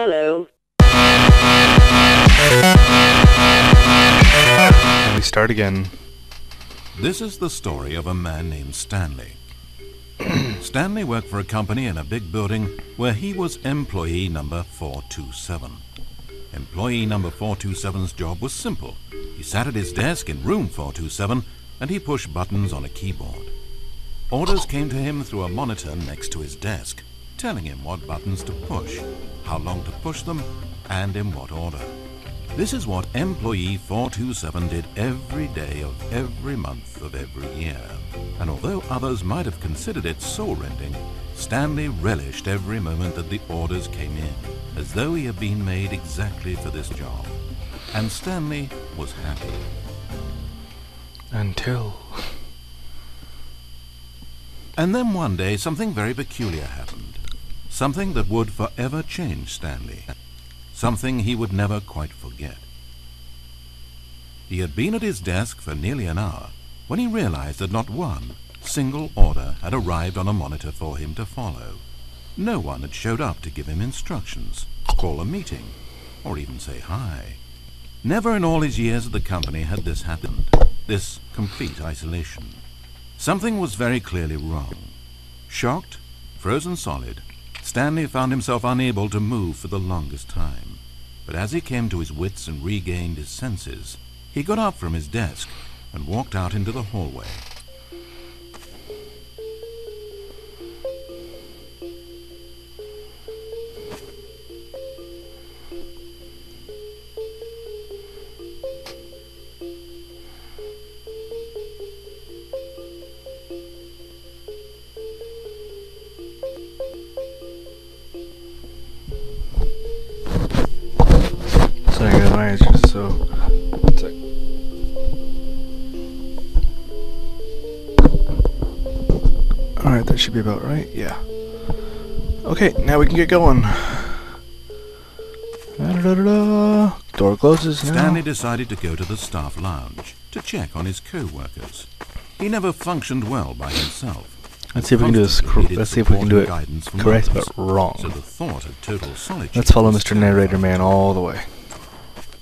Hello. And we start again. This is the story of a man named Stanley. Stanley worked for a company in a big building where he was employee number 427. Employee number 427's job was simple. He sat at his desk in room 427 and he pushed buttons on a keyboard. Orders came to him through a monitor next to his desk, telling him what buttons to push, how long to push them, and in what order. This is what employee 427 did every day of every month of every year. And although others might have considered it soul-rending, Stanley relished every moment that the orders came in, as though he had been made exactly for this job. And Stanley was happy. Until... And then one day something very peculiar happened. Something that would forever change Stanley. Something he would never quite forget. He had been at his desk for nearly an hour when he realized that not one single order had arrived on a monitor for him to follow. No one had showed up to give him instructions, call a meeting, or even say hi. Never in all his years at the company had this happened, this complete isolation. Something was very clearly wrong. Shocked, frozen solid, Stanley found himself unable to move for the longest time. But as he came to his wits and regained his senses, he got up from his desk and walked out into the hallway. Sorry guys, my eyes are just so... One sec. Alright, that should be about right, yeah. Okay, now we can get going. Da-da-da-da-da. Door closes now. Stanley decided to go to the staff lounge to check on his co-workers. He never functioned well by himself. Let's see if we can do this. Let's see if we can do it correct, but wrong. So the thought of total solitude. Let's follow Mr. Narrator Man all the way.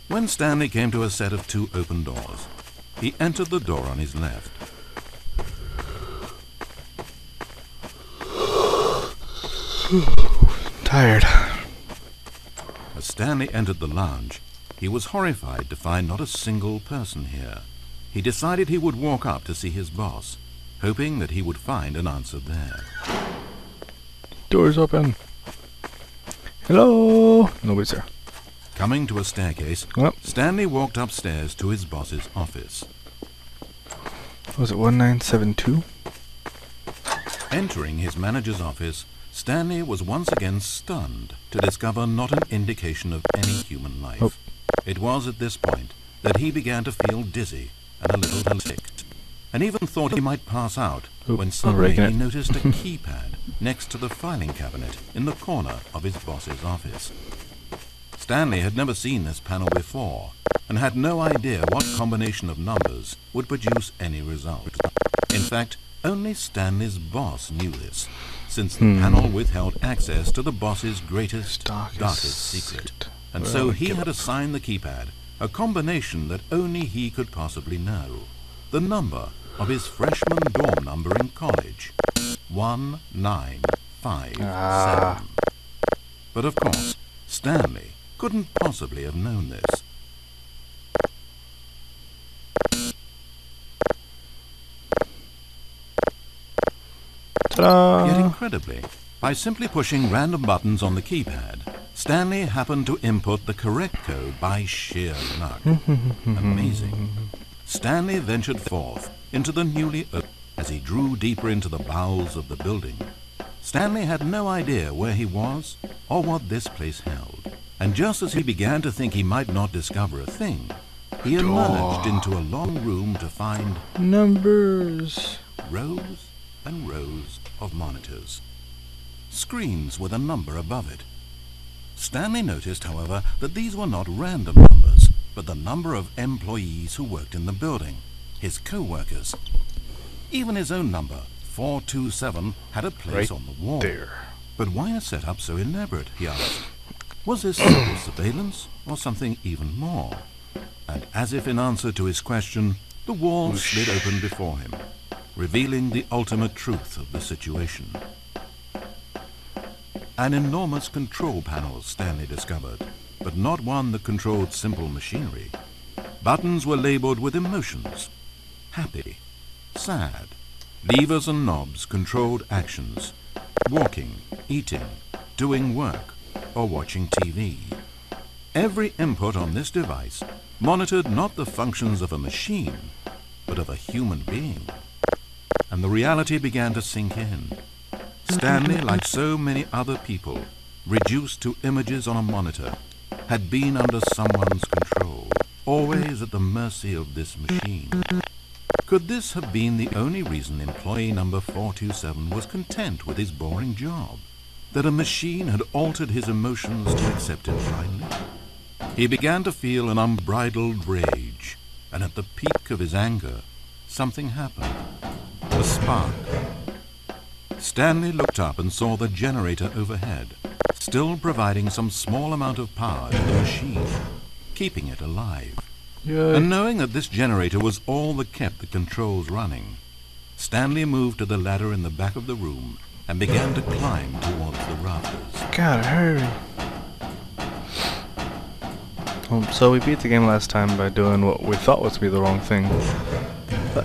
When Stanley came to a set of two open doors, he entered the door on his left. Tired. As Stanley entered the lounge, he was horrified to find not a single person here. He decided he would walk up to see his boss, hoping that he would find an answer there. Doors open. Hello. Nobody's there. Coming to a staircase, Oh. Stanley walked upstairs to his boss's office. Was it 1972? Entering his manager's office, Stanley was once again stunned to discover not an indication of any human life. Oh. It was at this point that he began to feel dizzy and a little sick, and even thought he might pass out when suddenly he noticed a keypad next to the filing cabinet in the corner of his boss's office. Stanley had never seen this panel before and had no idea what combination of numbers would produce any result. In fact, only Stanley's boss knew this, since the panel withheld access to the boss's greatest, darkest secret. And so he had assigned the keypad a combination that only he could possibly know. The number of his freshman dorm number in college. 1957. But of course, Stanley couldn't possibly have known this. Ta-da! Yet incredibly, by simply pushing random buttons on the keypad, Stanley happened to input the correct code by sheer luck. Amazing. Stanley ventured forth into the newly opened. As he drew deeper into the bowels of the building, Stanley had no idea where he was or what this place held. And just as he began to think he might not discover a thing, he emerged into a long room to find numbers. Rows and rows of monitors. Screens with a number above it. Stanley noticed, however, that these were not random numbers, but the number of employees who worked in the building, his co-workers. Even his own number, 427, had a place on the wall. There. But why a setup so elaborate, he asked. Was this simple surveillance or something even more? And as if in answer to his question, the wall slid open before him, revealing the ultimate truth of the situation. An enormous control panel, Stanley discovered, but not one that controlled simple machinery. Buttons were labeled with emotions: happy, sad. Levers and knobs controlled actions: walking, eating, doing work, or watching TV. Every input on this device monitored not the functions of a machine, but of a human being. And the reality began to sink in. Stanley, like so many other people, reduced to images on a monitor, had been under someone's control, always at the mercy of this machine. Could this have been the only reason employee number 427 was content with his boring job? That a machine had altered his emotions to accept him blindly? He began to feel an unbridled rage, and at the peak of his anger, something happened. A spark. Stanley looked up and saw the generator overhead, still providing some small amount of power to the machine, keeping it alive. Yay. And knowing that this generator was all that kept the controls running, Stanley moved to the ladder in the back of the room and began to climb towards the rafters. Gotta hurry. So we beat the game last time by doing what we thought was to be the wrong thing.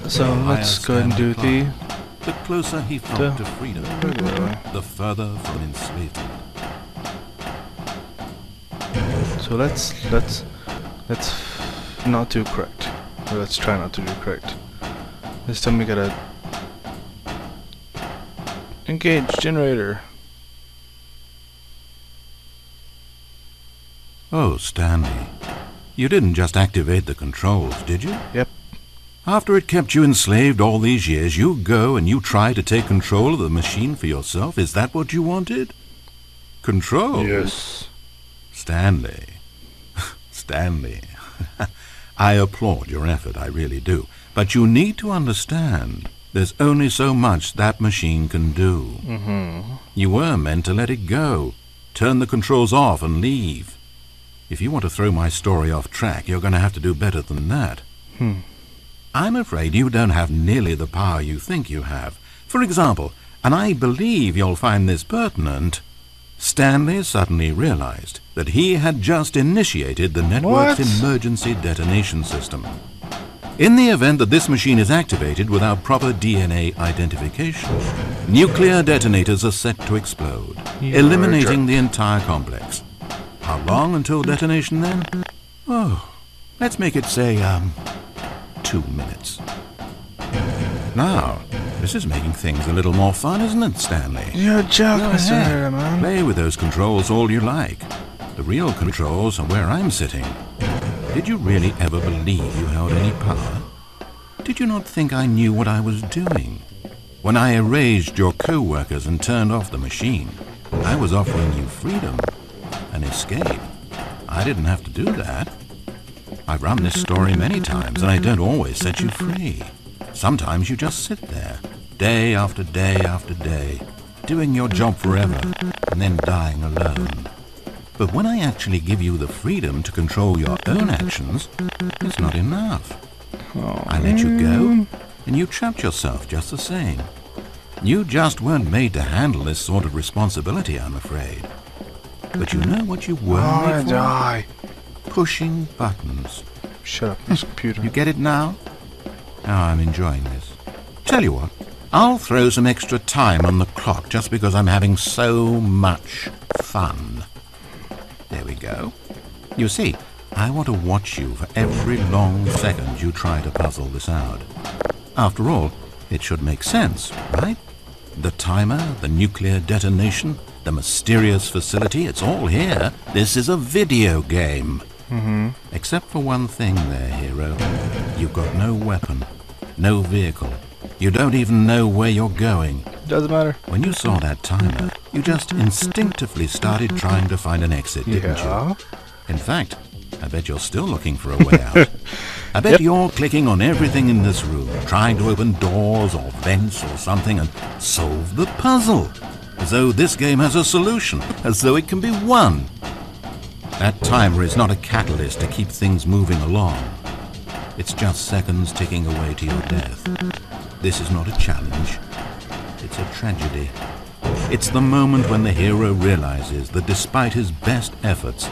So let's go ahead and do The closer he felt to freedom, regular. the further from enslavement. So let's not do correct. Or let's try not to do correct. This time we gotta engage generator. Oh, Stanley, you didn't just activate the controls, did you? Yep. After it kept you enslaved all these years, you go and you try to take control of the machine for yourself? Is that what you wanted? Control? Yes. Stanley. Stanley. I applaud your effort, I really do. But you need to understand, there's only so much that machine can do. You were meant to let it go, turn the controls off and leave. If you want to throw my story off track, you're going to have to do better than that. I'm afraid you don't have nearly the power you think you have. For example, and I believe you'll find this pertinent, Stanley suddenly realized that he had just initiated the network's emergency detonation system. In the event that this machine is activated without proper DNA identification, nuclear detonators are set to explode, eliminating the entire complex. How long until detonation then? Oh, let's make it say, 2 minutes. Now, this is making things a little more fun, isn't it, Stanley? You're a joke, Go Mr. ahead. Hater, man. Play with those controls all you like. The real controls are where I'm sitting. Did you really ever believe you held any power? Did you not think I knew what I was doing? When I erased your co-workers and turned off the machine, I was offering you freedom, an escape. I didn't have to do that. I've run this story many times, and I don't always set you free. Sometimes you just sit there, day after day after day, doing your job forever, and then dying alone. But when I actually give you the freedom to control your own actions, it's not enough. I let you go, and you trapped yourself just the same. You just weren't made to handle this sort of responsibility, I'm afraid. But you know what you were made for? Die. Pushing buttons. Shut up, this computer. You get it now? Oh, I'm enjoying this. Tell you what, I'll throw some extra time on the clock just because I'm having so much fun. There we go. You see, I want to watch you for every long second you try to puzzle this out. After all, it should make sense, right? The timer, the nuclear detonation, the mysterious facility, it's all here. This is a video game. Except for one thing there, hero. You've got no weapon, no vehicle. You don't even know where you're going. Doesn't matter. When you saw that timer, you just instinctively started trying to find an exit, didn't you? In fact, I bet you're still looking for a way out. I bet you're clicking on everything in this room, trying to open doors or vents or something and solve the puzzle. As though this game has a solution, as though it can be won. That timer is not a catalyst to keep things moving along. It's just seconds ticking away to your death. This is not a challenge. It's a tragedy. It's the moment when the hero realizes that despite his best efforts,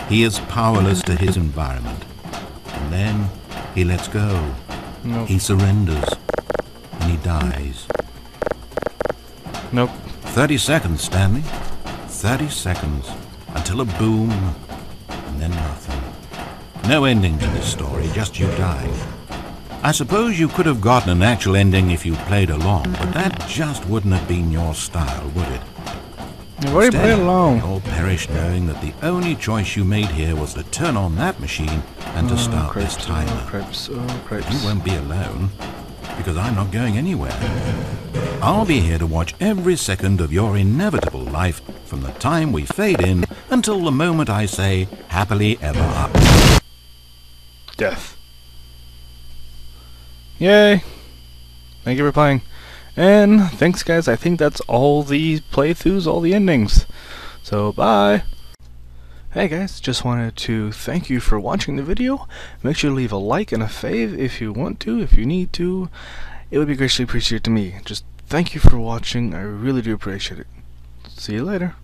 he is powerless to his environment. And then he lets go. Nope. He surrenders. And he dies. Nope. 30 seconds, Stanley. 30 seconds. Until a boom, and then nothing. No ending to this story, just you dying. I suppose you could have gotten an actual ending if you played along, but that just wouldn't have been your style, would it? You've already played along. You'll perish knowing that the only choice you made here was to turn on that machine and to start this timer. Oh, crepes. Oh, crepes. You won't be alone, because I'm not going anywhere. I'll be here to watch every second of your inevitable life from the time we fade in until the moment I say, happily ever after. Death. Yay! Thank you for playing. And thanks guys, I think that's all the playthroughs, all the endings. So bye! Hey guys, just wanted to thank you for watching the video. Make sure to leave a like and a fave if you want to, if you need to. It would be greatly appreciated to me. Just thank you for watching, I really do appreciate it. See you later.